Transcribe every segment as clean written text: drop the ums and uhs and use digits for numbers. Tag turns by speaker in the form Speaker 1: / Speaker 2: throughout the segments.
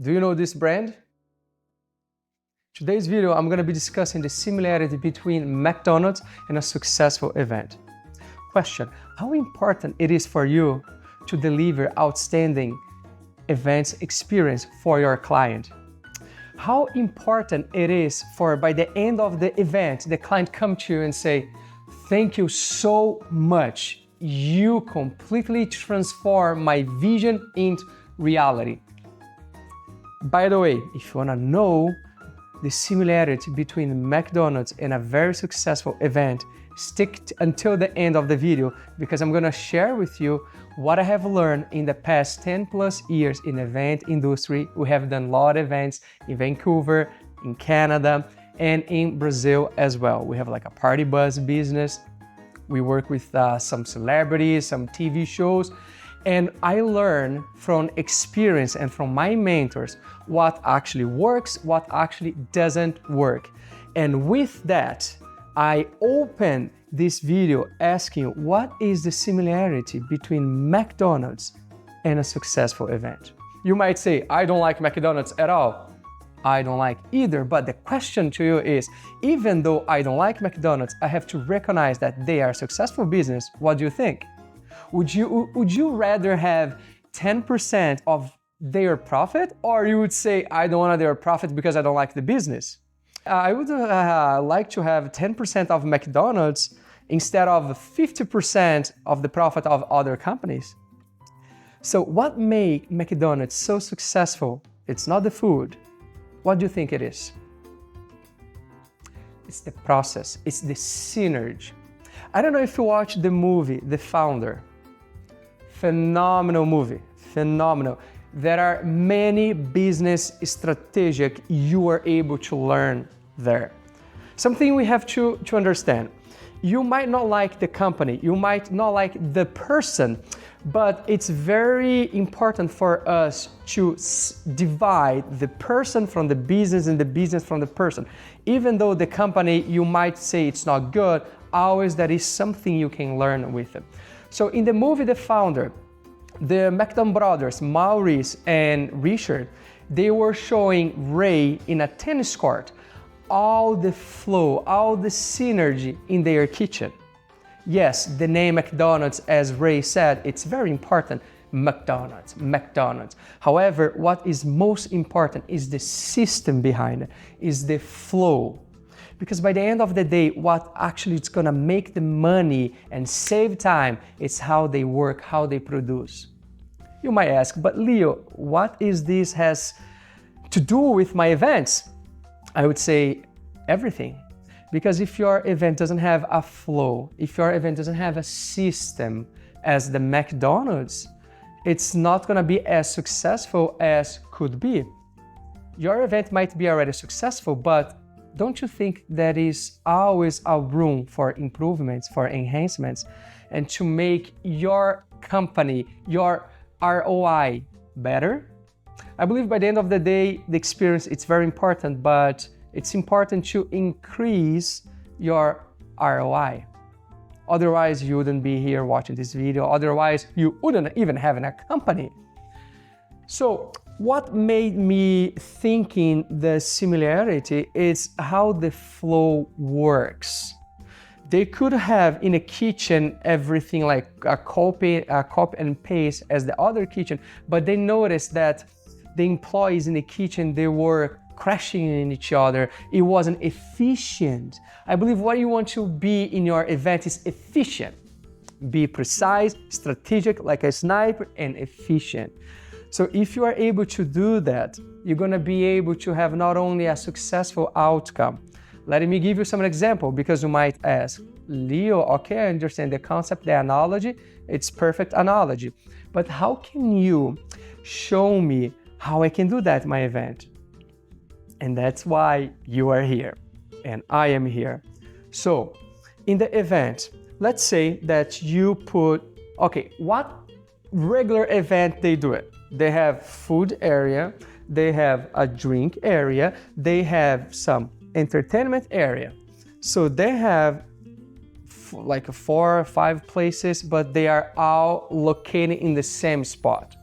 Speaker 1: Do you know this brand? Today's video, I'm going to be discussing the similarity between McDonald's and a successful event. Question: how important it is for you to deliver outstanding events experience for your client? How important it is for, by the end of the event, the client come to you and say, "Thank you so much. You completely transform my vision into reality." By the way, if you want to know the similarity between McDonald's and a very successful event, stick until the end of the video, because I'm going to share with you what I have learned in the past 10 plus years in event industry. We have done a lot of events in Vancouver, in Canada, and in Brazil as well. We have like a party bus business. We work with some celebrities, some TV shows, and I learn from experience and from my mentors what actually works, what actually doesn't work. And with that, I open this video asking what is the similarity between McDonald's and a successful event. You might say, I don't like McDonald's at all. I don't like either, but the question to you is, even though I don't like McDonald's, I have to recognize that they are a successful business. What do you think? Would you rather have 10% of their profit, or you would say, I don't want their profit because I don't like the business? I would like to have 10% of McDonald's instead of 50% of the profit of other companies. So what made McDonald's so successful? It's not the food. What do you think it is? It's the process. It's the synergy. I don't know if you watched the movie, The Founder. Phenomenal movie, phenomenal. There are many business strategic you are able to learn there. Something we have to understand. You might not like the company, you might not like the person, but it's very important for us to divide the person from the business and the business from the person. Even though the company, you might say it's not good, always there is something you can learn with it. So in the movie The Founder, the McDonald brothers, Maurice and Richard, they were showing Ray in a tennis court all the flow, all the synergy in their kitchen. Yes, the name McDonald's, as Ray said, it's very important. McDonald's, McDonald's. However, what is most important is the system behind it, is the flow. Because by the end of the day, what actually is gonna make the money and save time is how they work, how they produce. You might ask, but Leo, what is this has to do with my events? I would say everything. Because if your event doesn't have a flow, if your event doesn't have a system as the McDonald's, it's not gonna be as successful as could be. Your event might be already successful, but don't you think there is always a room for improvements, for enhancements, and to make your company, your ROI better? I believe by the end of the day, the experience, it's very important, but it's important to increase your ROI. Otherwise, you wouldn't be here watching this video. Otherwise, you wouldn't even have a company. So what made me thinking the similarity is how the flow works. They could have in a kitchen everything like a copy and paste as the other kitchen, but they noticed that the employees in the kitchen, they were crashing in each other. It wasn't efficient. I believe what you want to be in your event is efficient. Be precise, strategic, like a sniper, and efficient. So if you are able to do that, you're gonna be able to have not only a successful outcome. Let me give you some example, because you might ask, Leo, okay, I understand the concept, the analogy, it's perfect analogy. But how can you show me how I can do that in my event? And that's why you are here and I am here. So in the event, let's say that you put, okay, what regular event they do it? They have food area, they have a drink area, they have some entertainment area. So they have like 4 or 5 places, but they are all located in the same spot.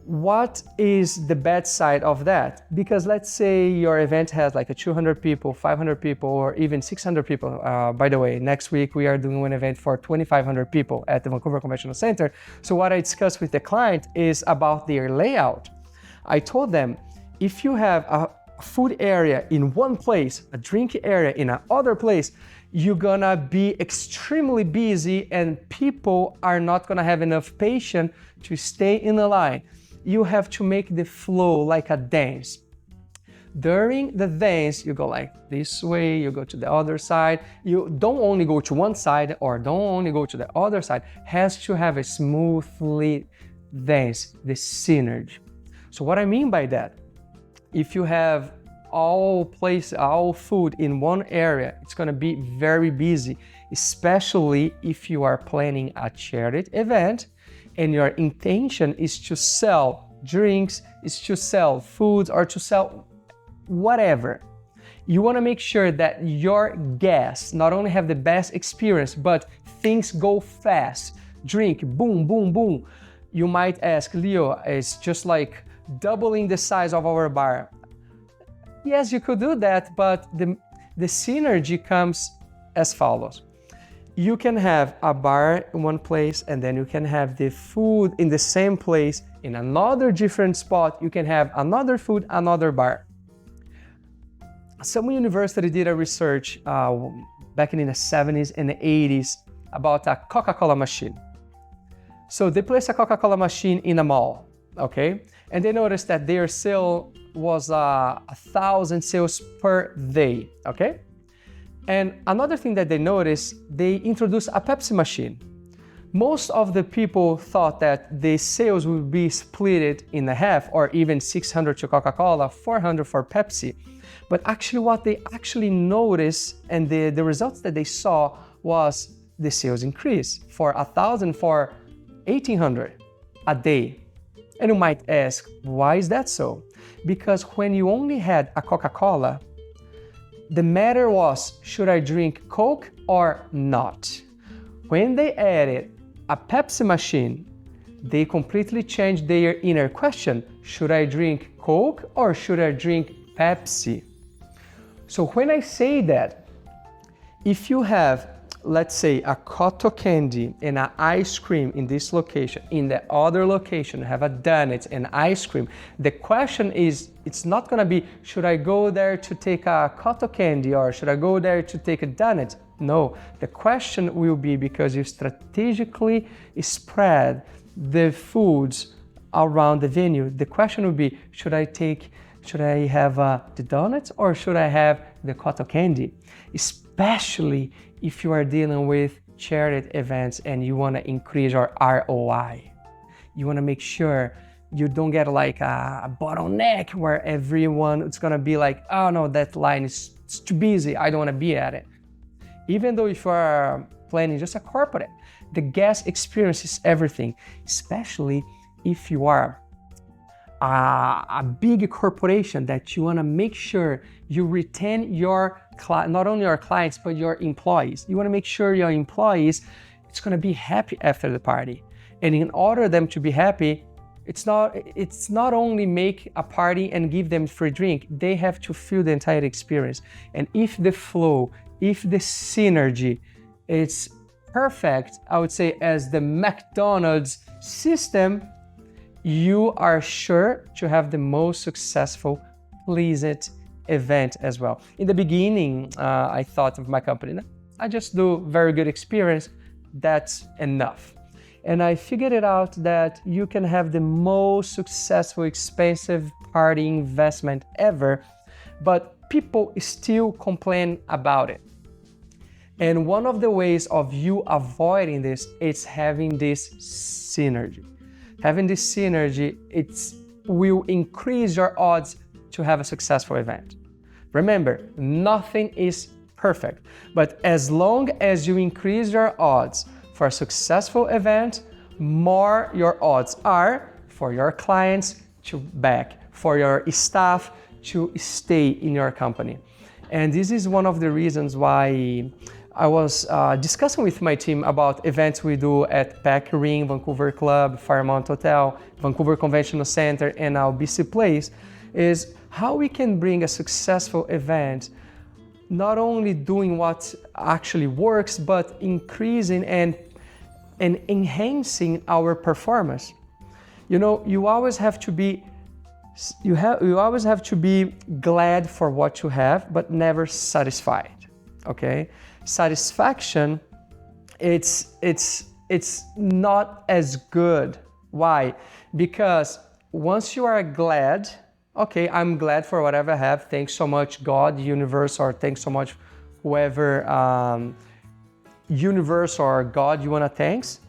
Speaker 1: What is the bad side of that? Because let's say your event has like a 200 people, 500 people, or even 600 people. By the way, next week we are doing an event for 2,500 people at the Vancouver Convention Center. So what I discussed with the client is about their layout. I told them, if you have a food area in one place, a drink area in another place, you're gonna be extremely busy and people are not gonna have enough patience to stay in the line. You have to make the flow like a dance. During the dance, you go like this way, you go to the other side. You don't only go to one side or don't only go to the other side. Has to have a smoothly dance, the synergy. So what I mean by that, if you have all food in one area, it's gonna be very busy, especially if you are planning a charity event and your intention is to sell drinks, is to sell foods, or to sell whatever. You wanna make sure that your guests not only have the best experience, but things go fast. Drink, boom, boom, boom. You might ask, Leo, it's just like doubling the size of our bar. Yes, you could do that, but the synergy comes as follows. You can have a bar in one place and then you can have the food in the same place in another different spot. You can have another food, another bar. Some university did a research back in the 70s and the 80s about a Coca-Cola machine. So they placed a Coca-Cola machine in a mall, okay? And they noticed that their sale was 1,000 sales per day, okay? And another thing that they noticed, they introduced a Pepsi machine. Most of the people thought that the sales would be split in half, or even 600 to Coca-Cola, 400 for Pepsi. But actually what they actually noticed and the results that they saw was the sales increase for 1,000 for 1,800 a day. And you might ask, why is that so? Because when you only had a Coca-Cola, the matter was, should I drink Coke or not? When they added a Pepsi machine, they completely changed their inner question. Should I drink Coke or should I drink Pepsi? So when I say that, if you have, let's say, a cotton candy and an ice cream in this location, in the other location have a donut and ice cream, the question is, it's not gonna be, should I go there to take a cotton candy or should I go there to take a donut? No, the question will be, because you strategically spread the foods around the venue, the question will be, should I have the donuts or should I have the cotton candy? Especially if you are dealing with charity events and you want to increase your ROI. You want to make sure you don't get like a bottleneck where everyone, it's going to be like, oh no, that line is too busy, I don't want to be at it. Even though if you are planning just a corporate, the guest experience is everything, especially if you are a big corporation that you want to make sure you retain your not only your clients but your employees. You want to make sure your employees, it's going to be happy after the party. And in order them to be happy, it's not only make a party and give them free drink, they have to feel the entire experience. And if the flow, if the synergy, it's perfect, I would say, as the McDonald's system, you are sure to have the most successful, pleasant event as well. In the beginning, I thought of my company, I just do very good experience, that's enough. And I figured it out that you can have the most successful, expensive party investment ever, but people still complain about it. And one of the ways of you avoiding this is having this synergy. Having this synergy, it will increase your odds to have a successful event. Remember, nothing is perfect, but as long as you increase your odds for a successful event, more your odds are for your clients to back, for your staff to stay in your company. And this is one of the reasons why I was discussing with my team about events we do at Pack Ring, Vancouver Club, Fairmont Hotel, Vancouver Convention Center, and now BC Place, is how we can bring a successful event, not only doing what actually works, but increasing and enhancing our performance. You know, you always have to be glad for what you have, but never satisfied. Okay, satisfaction, it's not as good. Why? Because once you are glad, okay, I'm glad for whatever I have. Thanks so much, God, universe, or thanks so much, whoever, universe or God you want to thanks.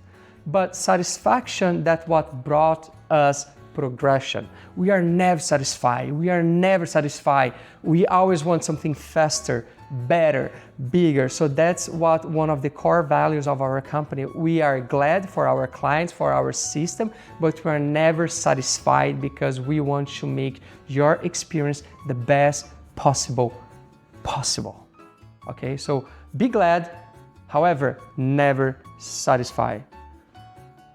Speaker 1: But satisfaction, that's what brought us progression. We are never satisfied. We are never satisfied. We always want something faster, better, bigger. So that's what one of the core values of our company. We are glad for our clients, for our system, but we are never satisfied because we want to make your experience the best possible. Okay, so be glad, however, never satisfied.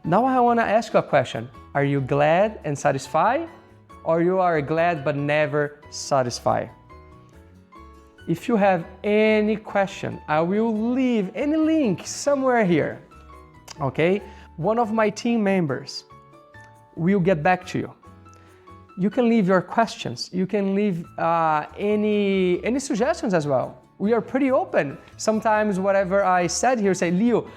Speaker 1: Now I want to ask you a question. Are you glad and satisfied, or you are glad but never satisfied? If you have any question, I will leave any link somewhere here, okay? One of my team members will get back to you. You can leave your questions. You can leave any suggestions as well. We are pretty open. Sometimes whatever I said here, say, Leo,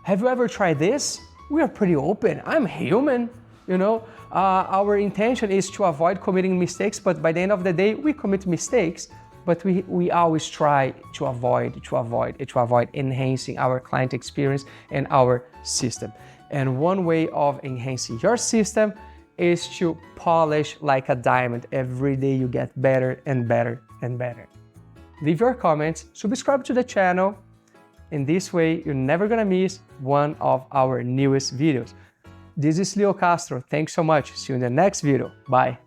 Speaker 1: have you ever tried this? We are pretty open. I'm human, you know. Our intention is to avoid committing mistakes, but by the end of the day, we commit mistakes, but we always try to avoid enhancing our client experience and our system. And one way of enhancing your system is to polish like a diamond. Every day you get better and better and better. Leave your comments, subscribe to the channel. In this way, you're never gonna miss one of our newest videos. This is Leo Castro. Thanks so much. See you in the next video. Bye.